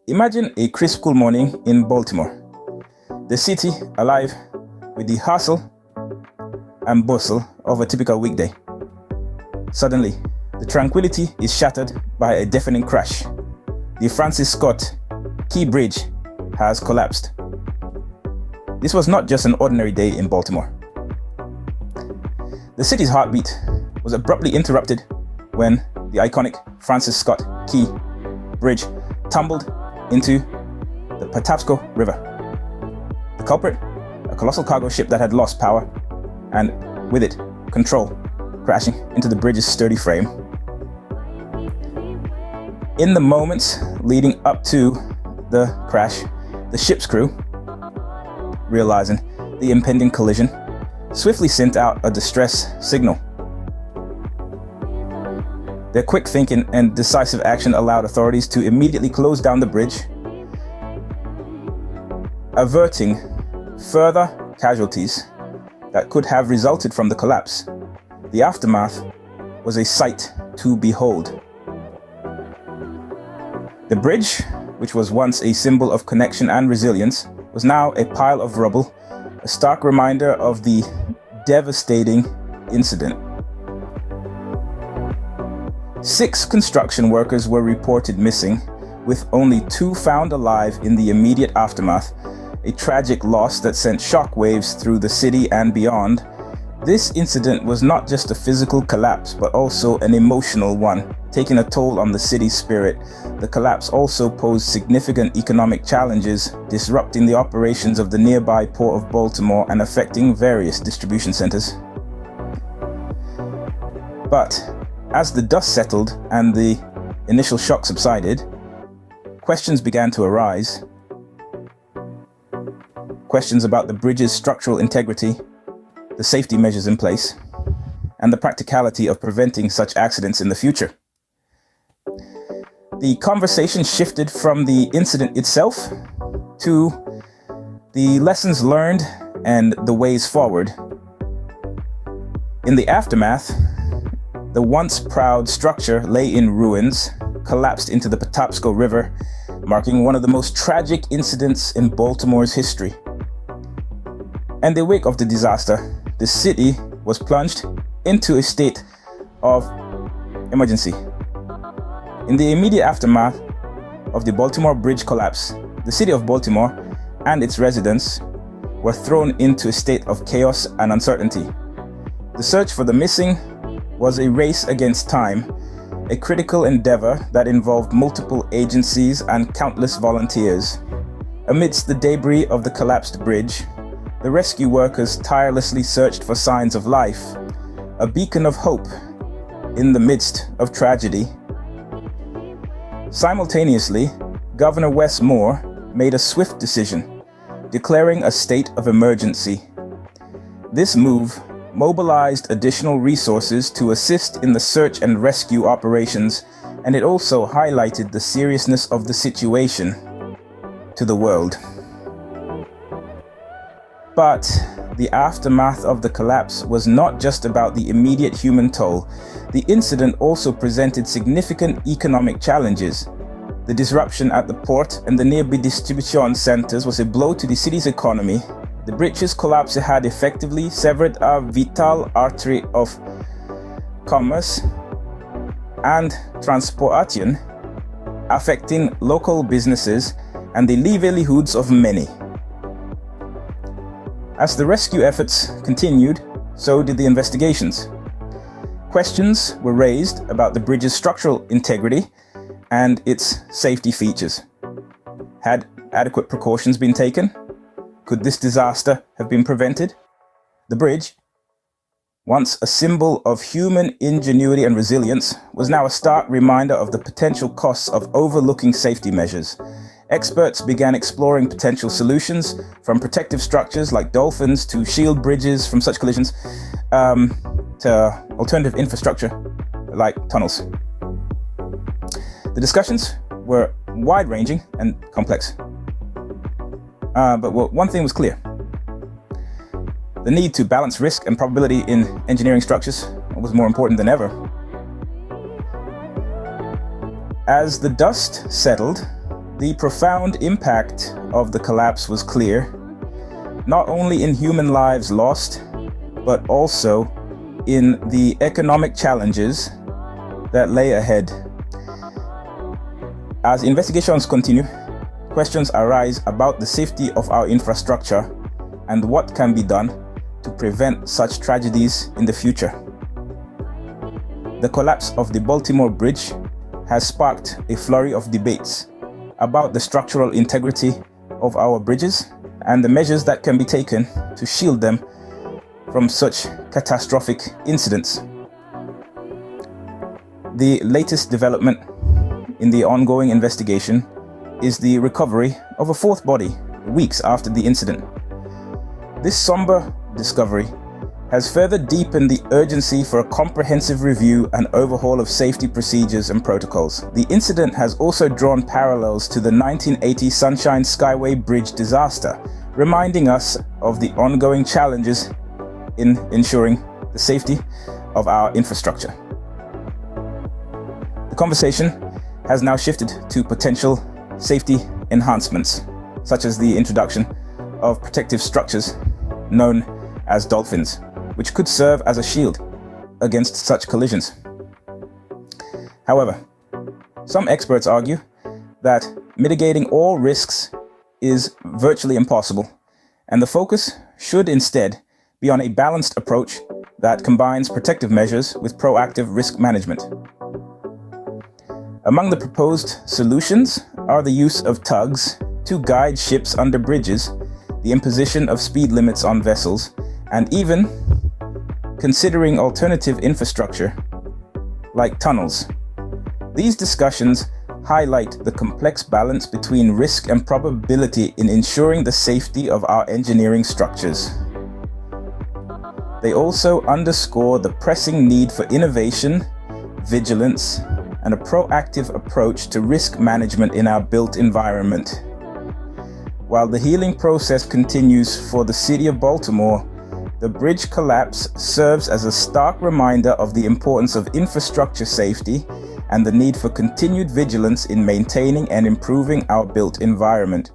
Imagine a crisp cool morning in Baltimore. The city alive with the hustle and bustle of a typical weekday. Suddenly, the tranquility is shattered by a deafening crash. The Francis Scott Key Bridge has collapsed. This was not just an ordinary day in Baltimore. The city's heartbeat was abruptly interrupted when the iconic Francis Scott Key Bridge tumbled into the Patapsco River. The culprit, a colossal cargo ship that had lost power, and with it, control, crashing into the bridge's sturdy frame. In the moments leading up to the crash, the ship's crew, realizing the impending collision, swiftly sent out a distress signal. Their quick thinking and decisive action allowed authorities to immediately close down the bridge, averting further casualties that could have resulted from the collapse. The aftermath was a sight to behold. The bridge, which was once a symbol of connection and resilience, was now a pile of rubble, a stark reminder of the devastating incident. 6 construction workers were reported missing, with only 2 found alive in the immediate aftermath, a tragic loss that sent shockwaves through the city and beyond. This incident was not just a physical collapse, but also an emotional one, taking a toll on the city's spirit. The collapse also posed significant economic challenges, disrupting the operations of the nearby Port of Baltimore and affecting various distribution centers. But as the dust settled and the initial shock subsided, questions began to arise. Questions about the bridge's structural integrity, the safety measures in place, and the practicality of preventing such accidents in the future. The conversation shifted from the incident itself to the lessons learned and the ways forward. In the aftermath, the once proud structure lay in ruins, collapsed into the Patapsco River, marking one of the most tragic incidents in Baltimore's history. In the wake of the disaster, the city was plunged into a state of emergency. In the immediate aftermath of the Baltimore Bridge collapse, the city of Baltimore and its residents were thrown into a state of chaos and uncertainty. The search for the missing was a race against time, a critical endeavor that involved multiple agencies and countless volunteers. Amidst the debris of the collapsed bridge, the rescue workers tirelessly searched for signs of life, a beacon of hope in the midst of tragedy. Simultaneously, Governor Wes Moore made a swift decision, declaring a state of emergency. This move mobilized additional resources to assist in the search and rescue operations, and it also highlighted the seriousness of the situation to the world. But the aftermath of the collapse was not just about the immediate human toll. The incident also presented significant economic challenges. The disruption at the port and the nearby distribution centers was a blow to the city's economy. The bridge's collapse had effectively severed a vital artery of commerce and transportation, affecting local businesses and the livelihoods of many. As the rescue efforts continued, so did the investigations. Questions were raised about the bridge's structural integrity and its safety features. Had adequate precautions been taken? Could this disaster have been prevented? The bridge, once a symbol of human ingenuity and resilience, was now a stark reminder of the potential costs of overlooking safety measures. Experts began exploring potential solutions, from protective structures like dolphins to shield bridges from such collisions, to alternative infrastructure like tunnels. The discussions were wide-ranging and complex. But one thing was clear. The need to balance risk and probability in engineering structures was more important than ever. As the dust settled, The profound impact of the collapse was clear, not only in human lives lost, but also in the economic challenges that lay ahead. As investigations continue, questions arise about the safety of our infrastructure and what can be done to prevent such tragedies in the future. The collapse of the Baltimore Bridge has sparked a flurry of debates about the structural integrity of our bridges and the measures that can be taken to shield them from such catastrophic incidents. The latest development in the ongoing investigation is the recovery of a fourth body weeks after the incident. This somber discovery has further deepened the urgency for a comprehensive review and overhaul of safety procedures and protocols. The incident has also drawn parallels to the 1980 Sunshine Skyway Bridge disaster, reminding us of the ongoing challenges in ensuring the safety of our infrastructure. The conversation has now shifted to potential safety enhancements, such as the introduction of protective structures known as dolphins, which could serve as a shield against such collisions. However, some experts argue that mitigating all risks is virtually impossible, and the focus should instead be on a balanced approach that combines protective measures with proactive risk management. Among the proposed solutions are the use of tugs to guide ships under bridges, the imposition of speed limits on vessels, and even considering alternative infrastructure like tunnels. These discussions highlight the complex balance between risk and probability in ensuring the safety of our engineering structures. They also underscore the pressing need for innovation, vigilance, and a proactive approach to risk management in our built environment. While the healing process continues for the city of Baltimore, the bridge collapse serves as a stark reminder of the importance of infrastructure safety and the need for continued vigilance in maintaining and improving our built environment.